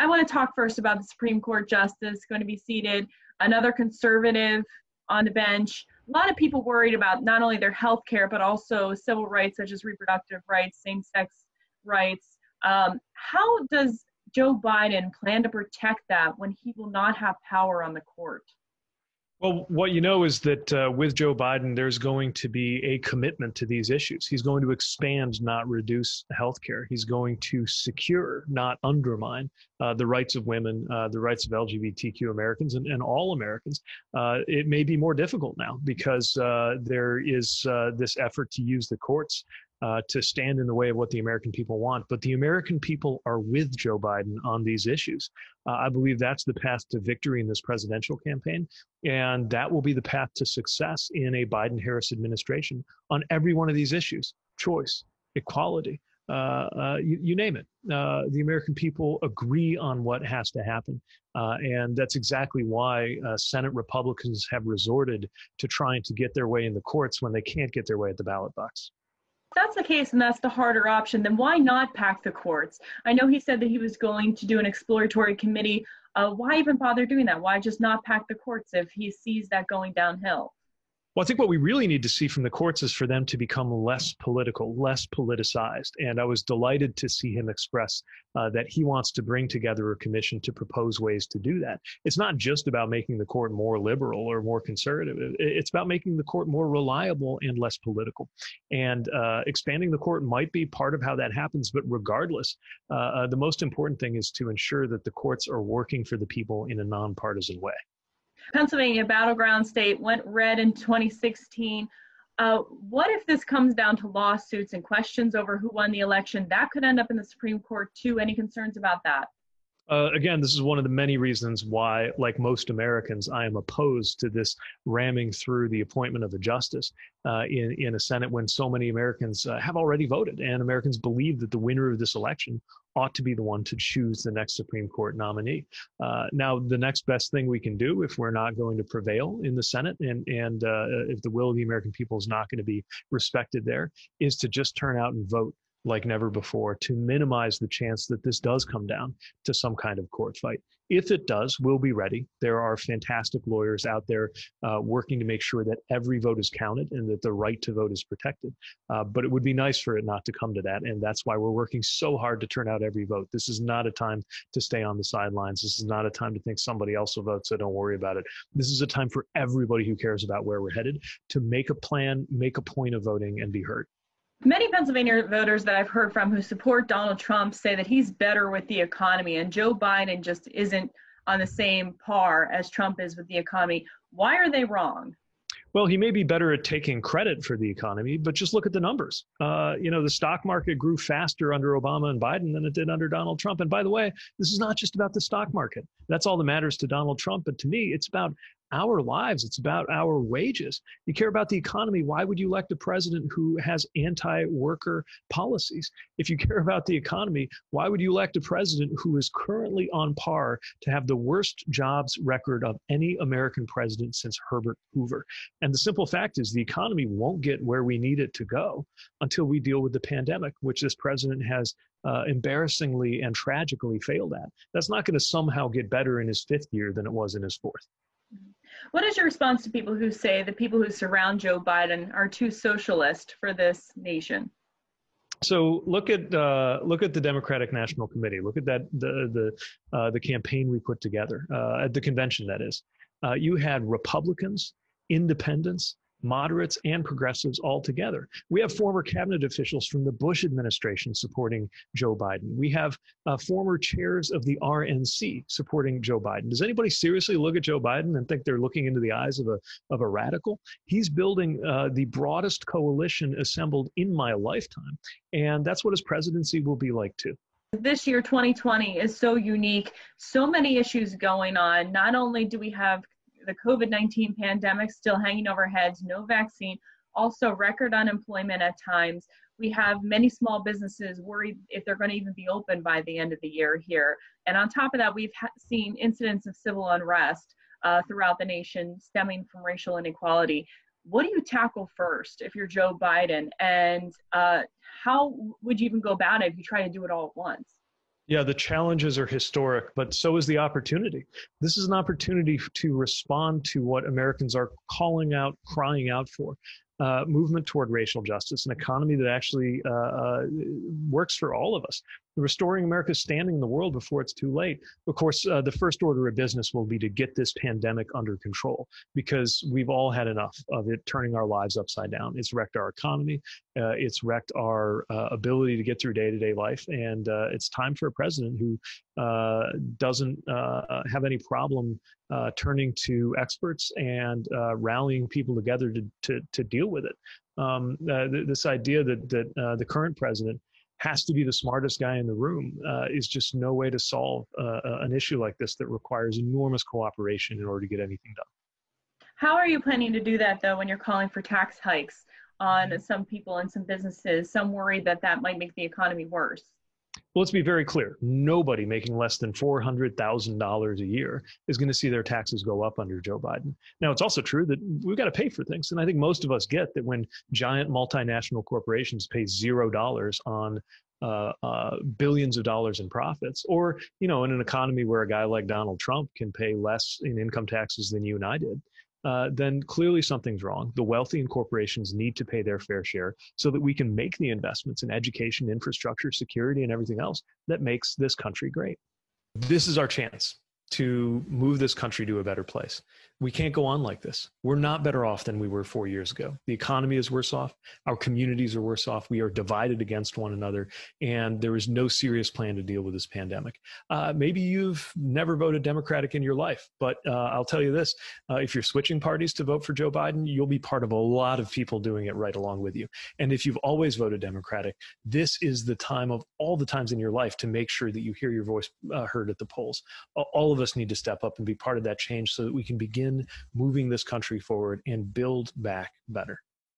I want to talk first about the Supreme Court justice going to be seated, another conservative on the bench. A lot of people worried about not only their health care, but also civil rights such as reproductive rights, same-sex rights. How does Joe Biden plan to protect that when he will not have power on the court? Well, what you know is that with Joe Biden, there's going to be a commitment to these issues. He's going to expand, not reduce healthcare. He's going to secure, not undermine the rights of women, the rights of LGBTQ Americans and all Americans. It may be more difficult now because there is this effort to use the courts to stand in the way of what the American people want. But the American people are with Joe Biden on these issues. I believe that's the path to victory in this presidential campaign. And that will be the path to success in a Biden-Harris administration on every one of these issues: choice, equality, you name it. The American people agree on what has to happen. And that's exactly why Senate Republicans have resorted to trying to get their way in the courts when they can't get their way at the ballot box. If that's the case and that's the harder option, then why not pack the courts? I know he said that he was going to do an exploratory committee. Why even bother doing that? Why just not pack the courts if he sees that going downhill? Well, I think what we really need to see from the courts is for them to become less political, less politicized. And I was delighted to see him express that he wants to bring together a commission to propose ways to do that. It's not just about making the court more liberal or more conservative. It's about making the court more reliable and less political. And expanding the court might be part of how that happens. But regardless, the most important thing is to ensure that the courts are working for the people in a nonpartisan way. Pennsylvania, battleground state, went red in 2016. What if this comes down to lawsuits and questions over who won the election? That could end up in the Supreme Court too. Any concerns about that? Again, this is one of the many reasons why, like most Americans, I am opposed to this ramming through the appointment of a justice in a Senate when so many Americans have already voted, and Americans believe that the winner of this election ought to be the one to choose the next Supreme Court nominee. Now, the next best thing we can do if we're not going to prevail in the Senate and if the will of the American people is not going to be respected there, is to just turn out and vote like never before to minimize the chance that this does come down to some kind of court fight. If it does, we'll be ready. There are fantastic lawyers out there working to make sure that every vote is counted and that the right to vote is protected. But it would be nice for it not to come to that. And that's why we're working so hard to turn out every vote. This is not a time to stay on the sidelines. This is not a time to think somebody else will vote, so don't worry about it. This is a time for everybody who cares about where we're headed to make a plan, make a point of voting, and be heard. Many Pennsylvania voters that I've heard from who support Donald Trump say that he's better with the economy, and Joe Biden just isn't on the same par as Trump is with the economy. Why are they wrong? Well, he may be better at taking credit for the economy, but just look at the numbers. The stock market grew faster under Obama and Biden than it did under Donald Trump. And by the way, this is not just about the stock market. That's all that matters to Donald Trump. But to me, it's about our lives. It's about our wages. You care about the economy. Why would you elect a president who has anti-worker policies? If you care about the economy, why would you elect a president who is currently on par to have the worst jobs record of any American president since Herbert Hoover? And the simple fact is the economy won't get where we need it to go until we deal with the pandemic, which this president has embarrassingly and tragically failed at. That's not going to somehow get better in his fifth year than it was in his fourth. What is your response to people who say the people who surround Joe Biden are too socialist for this nation? So look at the Democratic National Committee. Look at that the campaign we put together at the convention. That is, you had Republicans, independents, moderates, and progressives all together. We have former cabinet officials from the Bush administration supporting Joe Biden. We have former chairs of the RNC supporting Joe Biden. Does anybody seriously look at Joe Biden and think they're looking into the eyes of a radical? He's building the broadest coalition assembled in my lifetime, and that's what his presidency will be like too. This year, 2020, is so unique. So many issues going on. Not only do we have the COVID-19 pandemic still hanging over our heads, no vaccine, also record unemployment at times. We have many small businesses worried if they're going to even be open by the end of the year here. And on top of that, we've seen incidents of civil unrest throughout the nation stemming from racial inequality. What do you tackle first if you're Joe Biden? And how would you even go about it if you try to do it all at once? Yeah, the challenges are historic, but so is the opportunity. This is an opportunity to respond to what Americans are calling out, crying out for. Movement toward racial justice, an economy that actually works for all of us, restoring America's standing in the world before it's too late. Of course, the first order of business will be to get this pandemic under control, because we've all had enough of it turning our lives upside down. It's wrecked our economy. It's wrecked our ability to get through day-to-day life. And it's time for a president who doesn't have any problem turning to experts and rallying people together to deal with it. This idea that the current president has to be the smartest guy in the room is just no way to solve an issue like this that requires enormous cooperation in order to get anything done. How are you planning to do that, though, when you're calling for tax hikes on some people and some businesses? Some worry that that might make the economy worse. Well, let's be very clear. Nobody making less than $400,000 a year is going to see their taxes go up under Joe Biden. Now, it's also true that we've got to pay for things. And I think most of us get that when giant multinational corporations pay $0 on billions of dollars in profits, or, you know, in an economy where a guy like Donald Trump can pay less in income taxes than you and I did, then clearly something's wrong. The wealthy and corporations need to pay their fair share so that we can make the investments in education, infrastructure, security, and everything else that makes this country great. This is our chance to move this country to a better place. We can't go on like this. We're not better off than we were 4 years ago. The economy is worse off. Our communities are worse off. We are divided against one another, and there is no serious plan to deal with this pandemic. Maybe you've never voted Democratic in your life, but I'll tell you this, if you're switching parties to vote for Joe Biden, you'll be part of a lot of people doing it right along with you. And if you've always voted Democratic, this is the time of all the times in your life to make sure that you hear your voice heard at the polls. All of us need to step up and be part of that change so that we can begin moving this country forward and build back better.